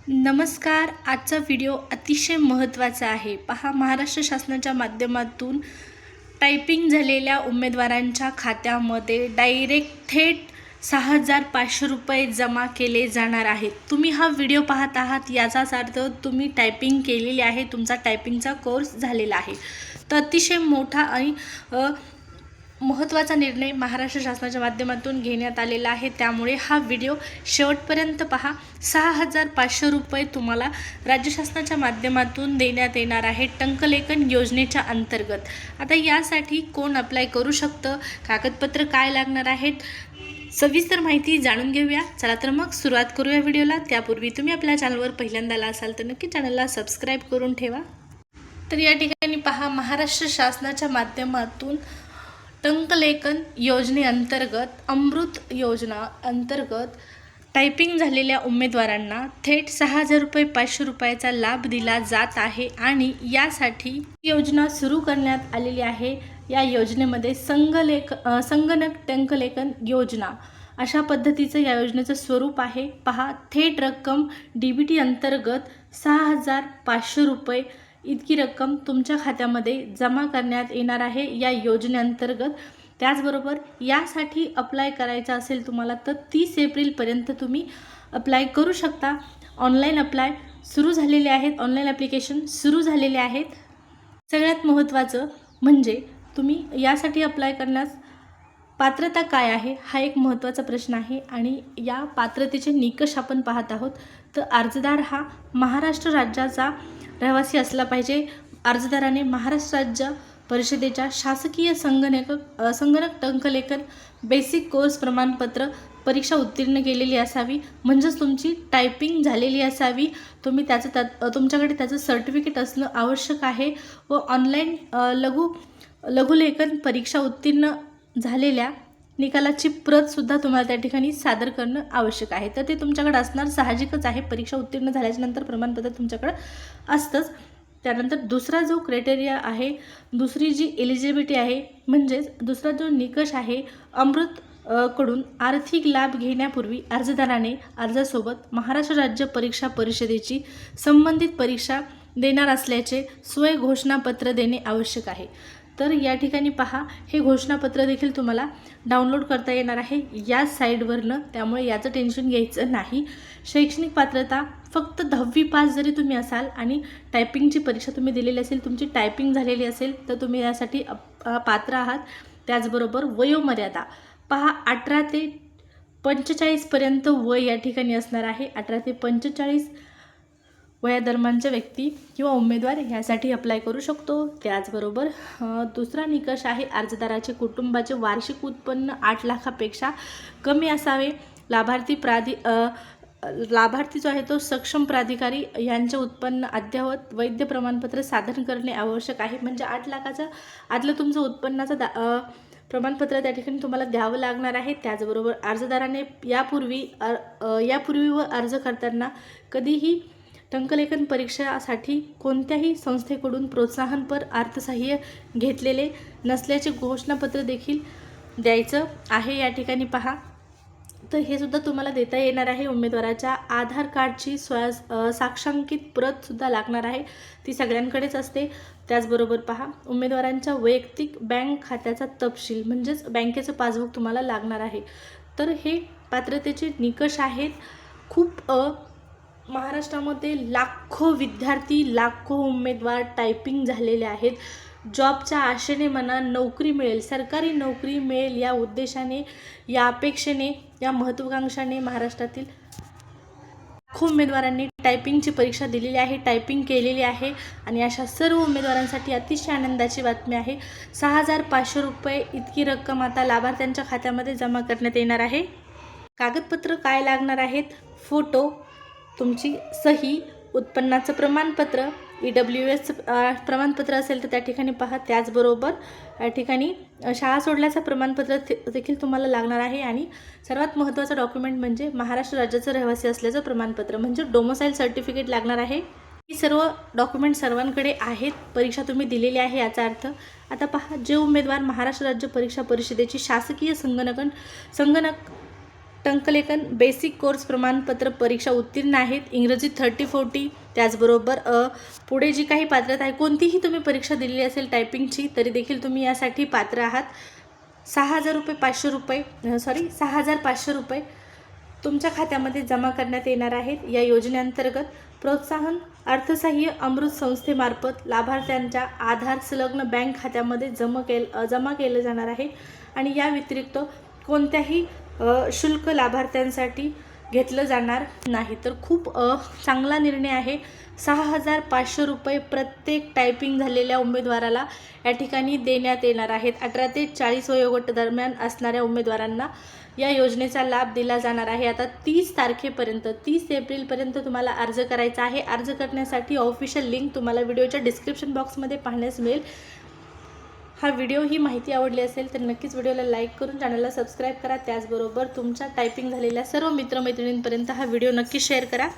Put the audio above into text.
नमस्कार. आजचा व्हिडिओ अतिशय महत्त्वाचा आहे. पहा, महाराष्ट्र शासनाच्या माध्यमातून टायपिंग झालेल्या उमेदवारांच्या खात्यामध्ये डायरेक्ट थेट 6,500 रुपये जमा केले जाणार आहेत. तुम्ही हा व्हिडिओ पाहत आहात याचाच अर्थ तुम्ही टायपिंग केलेली आहे, तुमचा टायपिंगचा कोर्स झालेला आहे. तर अतिशय मोठा आणि महत्त्वाचा निर्णय महाराष्ट्र शासनाच्या माध्यमातून घेण्यात आलेला आहे. त्यामुळे हा व्हिडिओ शेवटपर्यंत पहा. 6,500 रुपये तुम्हाला राज्य शासनाच्या माध्यमातून देण्यात येणार आहे टंकलेखन योजनेच्या अंतर्गत. आता यासाठी कोण अप्लाय करू शकतं, कागदपत्र काय लागणार आहेत, सविस्तर माहिती जाणून घेऊया. चला तर मग सुरुवात करूया व्हिडिओला. त्यापूर्वी तुम्ही आपल्या चॅनलवर पहिल्यांदा आला असाल तर नक्की चॅनलला सबस्क्राईब करून ठेवा. तर या ठिकाणी पहा, महाराष्ट्र शासनाच्या माध्यमातून टंकलेखन योजनेअंतर्गत अमृत योजना अंतर्गत टायपिंग झालेल्या उमेदवारांना थेट 6,000 रुपये 500 रुपयाचा लाभ दिला जात आहे. आणि यासाठी योजना सुरू करण्यात आलेली आहे. या योजनेमध्ये संगणक टंकलेखन योजना अशा पद्धतीचं या योजनेचं स्वरूप आहे. पहा, थेट रक्कम DBT अंतर्गत 6,500 रुपये इतकी रक्कम तुमच्या खात्यामध्ये जमा करण्यात येणार आहे या योजनेअंतर्गत. त्याचबरोबर यासाठी अप्लाय करायचं असेल तुम्हाला तर 30 एप्रिलपर्यंत तुम्ही अप्लाय करू शकता. ऑनलाईन अप्लाय सुरू झालेले आहेत, ऑनलाईन ॲप्लिकेशन सुरू झालेले आहेत. सगळ्यात महत्त्वाचं म्हणजे तुम्ही यासाठी अप्लाय करण्यास पात्रता काय आहे हा एक महत्त्वाचा प्रश्न आहे. आणि या पात्रतेचे निकष आपण पाहत आहोत. तर अर्जदार हा महाराष्ट्र राज्याचा रहिवासी असला पाहिजे. अर्जदाराने महाराष्ट्र राज्य परिषदेच्या शासकीय संगणक टंकलेखन बेसिक कोर्स प्रमाणपत्र परीक्षा उत्तीर्ण केलेली असावी, म्हणजेच तुमची टायपिंग झालेली असावी. तुम्ही तुमच्याकडे त्याचं सर्टिफिकेट असणं आवश्यक आहे. व ऑनलाईन लघुलेखन परीक्षा उत्तीर्ण झालेल्या निकालाची प्रतसुद्धा तुम्हाला त्या ठिकाणी सादर करणं आवश्यक आहे. तर ते तुमच्याकडे असणार साहजिकच आहे. परीक्षा उत्तीर्ण झाल्याच्या नंतर प्रमाणपत्र तुमच्याकडं असतंच. त्यानंतर दुसरा जो क्रायटेरिया आहे, दुसरी जी एलिजिबिलिटी आहे, म्हणजेच दुसरा जो निकष आहे, अमृत कडून आर्थिक लाभ घेण्यापूर्वी अर्जदाराने अर्जासोबत महाराष्ट्र राज्य परीक्षा परिषदेची संबंधित परीक्षा देणार असल्याचे स्वय घोषणापत्र देणे आवश्यक आहे. तर या ठिकाणी पहा, हे घोषणापत्र देखील तुम्हाला डाउनलोड करता येणार आहे या साईडवरनं. त्यामुळे याचं टेन्शन घ्यायचं नाही. शैक्षणिक पात्रता फक्त 10वी पास जरी तुम्ही असाल आणि टायपिंगची परीक्षा तुम्ही दिलेली असेल, तुमची टायपिंग झालेली असेल तर तुम्ही यासाठी पात्र आहात. त्याचबरोबर वयोमर्यादा पहा, 18 ते 45पर्यंत वय या ठिकाणी असणार आहे. 18 ते 45 वयादरम्यानच्या व्यक्ती किंवा उमेदवार यासाठी अप्लाय करू शकतो. त्याचबरोबर दुसरा निकष आहे, अर्जदाराचे कुटुंबाचे वार्षिक उत्पन्न 8 लाखापेक्षा कमी असावे. लाभार्थी जो आहे तो सक्षम प्राधिकारी यांचे उत्पन्न अद्ययावत वैध प्रमाणपत्र सादर करणे आवश्यक आहे. म्हणजे 8 लाखाचं आतलं तुमचं उत्पन्नाचं प्रमाणपत्र त्या ठिकाणी तुम्हाला द्यावं लागणार आहे. त्याचबरोबर अर्जदाराने यापूर्वी व अर्ज करताना कधीही टंकलेखन परीक्षेसाठी कोणत्याही संस्थेकडून प्रोत्साहनपर अर्थसहाय्य घेतलेले नसल्याचे घोषणापत्र देखील द्यायचं आहे. या ठिकाणी पहा, तर हे सुद्धा तुम्हाला देता येणार आहे. उमेदवाराच्या आधार कार्डची साक्षांकित प्रतसुद्धा लागणार आहे, ती सगळ्यांकडेच असते. त्याचबरोबर पहा, उमेदवारांच्या वैयक्तिक बँक खात्याचा तपशील म्हणजेच बँकेचं पासबुक तुम्हाला लागणार आहे. तर हे पात्रतेचे निकष आहेत. खूप महाराष्ट्रामध्ये लाखो विद्यार्थी, लाखो उमेदवार टायपिंग झालेले आहेत. जॉबच्या आशेने म्हणा, नोकरी मिळेल, सरकारी नोकरी मिळेल या उद्देशाने, या अपेक्षेने, या महत्त्वाकांक्षाने महाराष्ट्रातील लाखो उमेदवारांनी टायपिंगची परीक्षा दिलेली आहे, टायपिंग केलेली आहे. आणि अशा सर्व उमेदवारांसाठी अतिशय आनंदाची बातमी आहे. 6,500 रुपये इतकी रक्कम आता लाभार्थ्यांच्या खात्यामध्ये जमा करण्यात येणार आहे. कागदपत्र काय लागणार आहेत? फोटो, तुमची सही, उत्पन्नाचं प्रमाणपत्र, EWS प्रमाणपत्र असेल तर त्या ठिकाणी पहा. त्याचबरोबर या ठिकाणी शाळा सोडल्याचं प्रमाणपत्र देखील तुम्हाला लागणार आहे. आणि सर्वात महत्त्वाचं डॉक्युमेंट म्हणजे महाराष्ट्र राज्याचं रहिवासी असल्याचं प्रमाणपत्र म्हणजे डोमोसाईल सर्टिफिकेट लागणार आहे. ही सर्व डॉक्युमेंट सर्वांकडे आहेत. परीक्षा तुम्ही दिलेली आहे याचा अर्थ. आता पहा, जे उमेदवार महाराष्ट्र राज्य परीक्षा परिषदेची शासकीय संगणक टंकलेखन बेसिक कोर्स प्रमाणपत्र परीक्षा उत्तीर्ण आहेत, इंग्रजी 30-40, त्याचबरोबर पुढे जी काही पात्रता आहे, कोणतीही तुम्ही परीक्षा दिलेली असेल टायपिंगची तरी देखील तुम्ही यासाठी पात्र आहात. 6,500 रुपये तुमच्या खात्यामध्ये जमा करण्यात येणार आहेत. या योजनेअंतर्गत प्रोत्साहन अर्थसहाय्य अमृत संस्थेमार्फत लाभार्थ्यांच्या आधार संलग्न बँक खात्यामध्ये जमा केलं जाणार आहे आणि या व्यतिरिक्त कोणत्याही शुल्क लाभार्थ्यांसाठी घेतलं जाणार नाही. तर खूप चांगला निर्णय आहे. 6,500 रुपये प्रत्येक टायपिंग झालेल्या उमेदवाराला या ठिकाणी देण्यात येणार आहेत. 18 ते 40 वयोगट दरम्यान असणाऱ्या उमेदवारांना या योजनेचा लाभ दिला जाणार आहे. आता 30 तारखेपर्यंत 30 एप्रिलपर्यंत तुम्हाला अर्ज करायचा आहे. अर्ज करण्यासाठी ऑफिशियल लिंक तुम्हाला व्हिडिओच्या डिस्क्रिप्शन बॉक्समध्ये पाहण्यास मिळेल. हा व्हिडिओ ही माहिती आवडली असेल तर नक्कीच व्हिडिओला लाईक करून चॅनलला सबस्क्राईब करा. त्याचबरोबर तुमच्या टायपिंग झालेल्या सर्व मित्रमैत्रिणींपर्यंत हा व्हिडिओ नक्की शेअर करा.